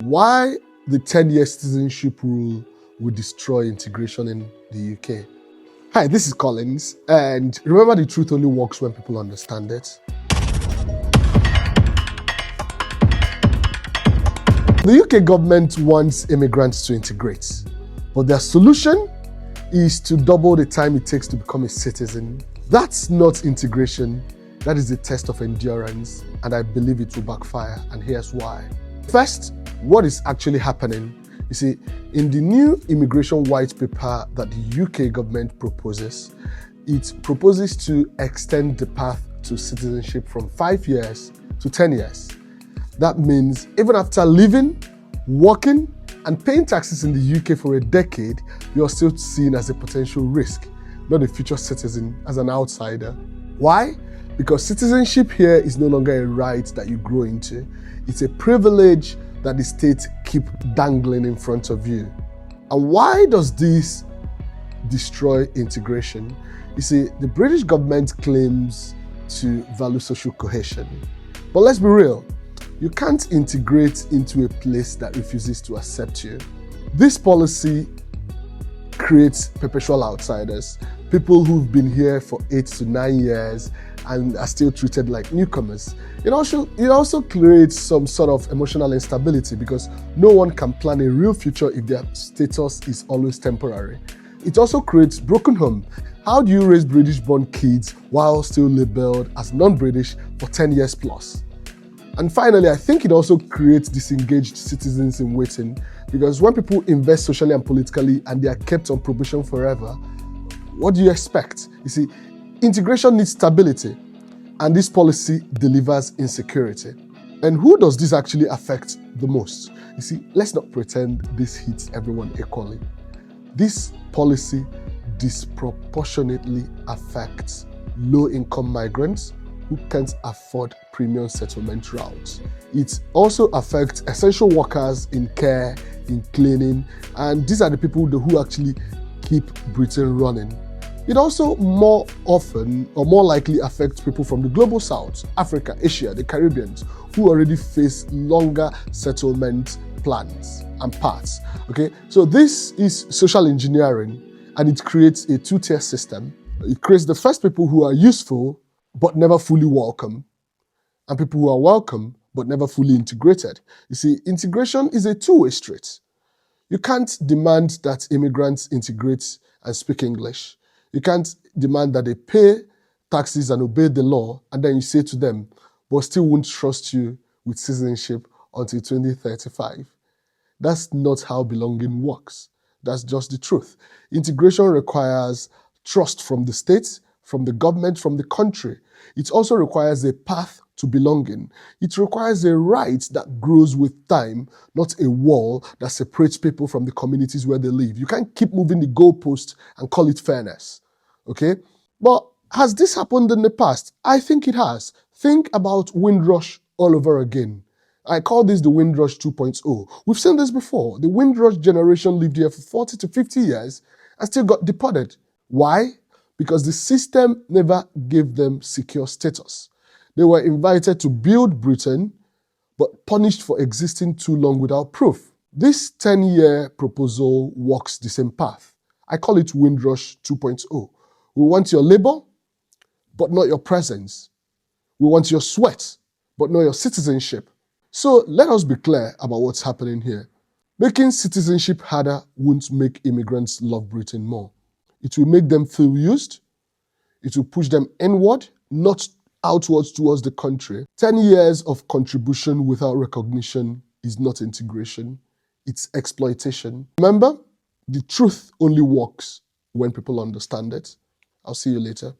why the 10-year citizenship rule would destroy integration in the UK. Hi, this is Collins, and remember, the truth only works when people understand it. The UK government wants immigrants to integrate, but their solution is to double the time it takes to become a citizen. That's not integration, that is a test of endurance, and I believe it will backfire, and here's why. First, what is actually happening? You see, in the new immigration white paper that the UK government proposes, it proposes to extend the path to citizenship from 5 years to 10 years. That means even after living, working, and paying taxes in the UK for a decade, you're still seen as a potential risk, not a future citizen, as an outsider. Why? Because citizenship here is no longer a right that you grow into. It's a privilege that the state keep dangling in front of you. And why does this destroy integration? You see, the British government claims to value social cohesion. But let's be real, you can't integrate into a place that refuses to accept you. This policy creates perpetual outsiders, people who've been here for 8 to 9 years and are still treated like newcomers. It also creates some sort of emotional instability because no one can plan a real future if their status is always temporary. It also creates broken home. How do you raise British-born kids while still labeled as non-British for 10 years plus? And finally, I think it also creates disengaged citizens in waiting, because when people invest socially and politically and they are kept on probation forever, what do you expect? You see, integration needs stability, and this policy delivers insecurity. And who does this actually affect the most? You see, let's not pretend this hits everyone equally. This policy disproportionately affects low-income migrants who can't afford premium settlement routes. It also affects essential workers in care, in cleaning, and these are the people who actually keep Britain running. It also more often or more likely affects people from the global south, Africa, Asia, the Caribbean, who already face longer settlement plans and paths. Okay, so this is social engineering, and it creates a two-tier system. It creates the first people who are useful but never fully welcome, and people who are welcome but never fully integrated. You see, integration is a two-way street. You can't demand that immigrants integrate and speak English. You can't demand that they pay taxes and obey the law, and then you say to them, but still won't trust you with citizenship until 2035. That's not how belonging works. That's just the truth. Integration requires trust from the state, from the government, from the country. It also requires a path to belonging. It requires a right that grows with time, not a wall that separates people from the communities where they live. You can't keep moving the goalpost and call it fairness, okay? But has this happened in the past? I think it has. Think about Windrush all over again. I call this the Windrush 2.0. We've seen this before. The Windrush generation lived here for 40 to 50 years and still got deported. Why? Because the system never gave them secure status. They were invited to build Britain, but punished for existing too long without proof. This 10-year proposal walks the same path. I call it Windrush 2.0. We want your labor, but not your presence. We want your sweat, but not your citizenship. So let us be clear about what's happening here. Making citizenship harder won't make immigrants love Britain more. It will make them feel used. It will push them inward, not outwards towards the country. 10 years of contribution without recognition is not integration. It's exploitation. Remember, the truth only works when people understand it. I'll see you later.